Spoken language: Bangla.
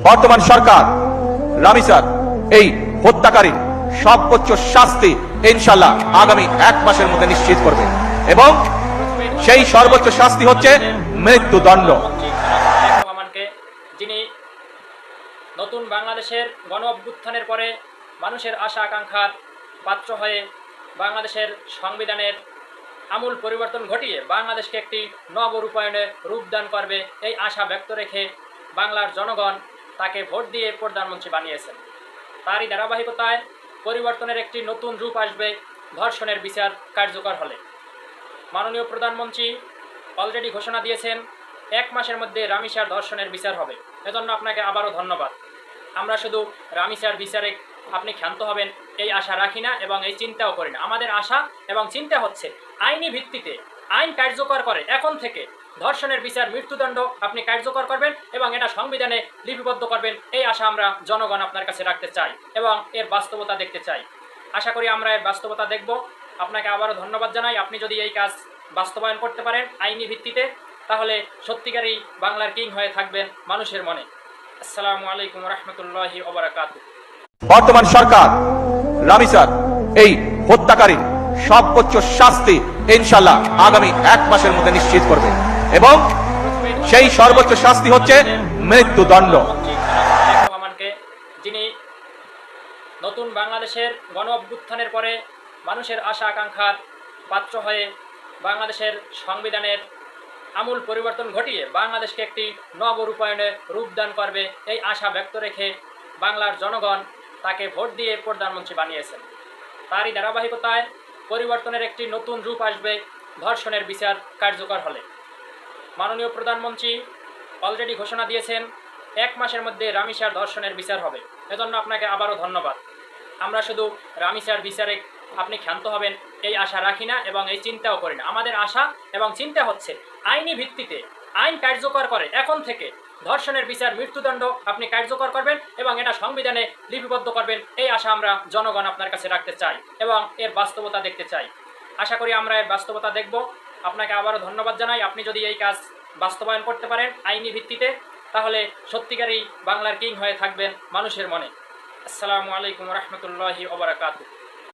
বর্তমান সরকার রামিসার এই হত্যাকারী সর্বোচ্চ শাস্তি ইনশাআল্লাহ আগামী 1 মাসের মধ্যে নিশ্চিত করবে এবং সেই সর্বোচ্চ শাস্তি হচ্ছে মৃত্যুদণ্ড। যিনি নতুন বাংলাদেশের গণ অভ্যুত্থানের পরে মানুষের আশা আকাঙ্ক্ষার পাত্র হয়ে বাংলাদেশের সংবিধানের আমূল পরিবর্তন ঘটিয়ে বাংলাদেশকে একটি নবরূপায়ণে রূপদান করবে এই আশা ব্যক্ত রেখে বাংলার জনগণ তাকে ভোট দিয়ে প্রধানমন্ত্রী বানিয়েছেন। তারই ধারাবাহিকতায় পরিবর্তনের একটি নতুন রূপ আসবে ধর্ষণের বিচার কার্যকর হলে। মাননীয় প্রধানমন্ত্রী অলরেডি ঘোষণা দিয়েছেন 1 মাসের মধ্যে রামিসার ধর্ষণের বিচার হবে। এজন্য আপনাকে আবারও ধন্যবাদ। আমরা শুধু রামিসার বিচারে আপনি ক্ষান্ত হবেন এই আশা রাখি না এবং এই চিন্তাও করি না। আমাদের আশা এবং চিন্তা হচ্ছে আইনি ভিত্তিতে আইন কার্যকর করে এখন থেকে ধর্ষণের বিচার মৃত্যুদণ্ড আপনি কার্যকর করবেন এবং এটা সংবিধানে লিপিবদ্ধ করবেন। এই আশা আমরা জনগণ আপনার কাছে রাখতে চাই এবং এর বাস্তবতা দেখতে চাই। আশা করি আমরা এর বাস্তবতা দেখব। আপনাকে আবারও ধন্যবাদ জানাই। আপনি যদি এই কাজ বাস্তবায়ন করতে পারেন আইনি ভিত্তিতে, তাহলে সত্যিকারই বাংলার কিং হয়ে থাকবেন মানুষের মনে। আসসালামু আলাইকুম রহমতুল্লাহি ওয়া বারাকাতুহু। বর্তমান সরকার রামিসার এই হত্যাকারী সর্বোচ্চ শাস্তি ইনশাআল্লাহ আগামী 1 মাসের মধ্যে নিশ্চিত করবে এবং সেই সর্বোচ্চ শাস্তি হচ্ছে মৃত্যুদণ্ড। যিনি নতুন বাংলাদেশের গণ অভ্যুত্থানের পরে মানুষের আশা আকাঙ্ক্ষার পাত্র হয়ে বাংলাদেশের সংবিধানের আমূল পরিবর্তন ঘটিয়ে বাংলাদেশকে একটি নবরূপায়ণে রূপদান করবে এই আশা ব্যক্ত রেখে বাংলার জনগণ তাকে ভোট দিয়ে প্রধানমন্ত্রী বানিয়েছেন। তারই ধারাবাহিকতায় পরিবর্তনের একটি নতুন রূপ আসবে ধর্ষণের বিচার কার্যকর হলে। মাননীয় প্রধানমন্ত্রী অলরেডি ঘোষণা দিয়েছেন 1 মাসের মধ্যে রামিসার ধর্ষণের বিচার হবে। এজন্য আপনাকে আবারও ধন্যবাদ। আমরা শুধু রামিসার বিচারে আপনি ক্ষান্ত হবেন এই আশা রাখি না এবং এই চিন্তাও করি না। আমাদের আশা এবং চিন্তা হচ্ছে আইনি ভিত্তিতে আইন কার্যকর করে এখন থেকে ধর্ষণের বিচার মৃত্যুদণ্ড আপনি কার্যকর করবেন এবং এটা সংবিধানে লিপিবদ্ধ করবেন। এই আশা আমরা জনগণ আপনার কাছে রাখতে চাই এবং এর বাস্তবতা দেখতে চাই। আশা করি আমরা এর বাস্তবতা দেখব। আপনাকে আবারও ধন্যবাদ জানাই। আপনি যদি এই কাজ বাস্তবায়ন করতে পারেন আইনি ভিত্তিতে, তাহলে সত্যিকারই বাংলার কিং হয়ে থাকবেন মানুষের মনে। আসসালামু আলাইকুম রহমতুল্লাহি ওয়া বারাকাতুহু।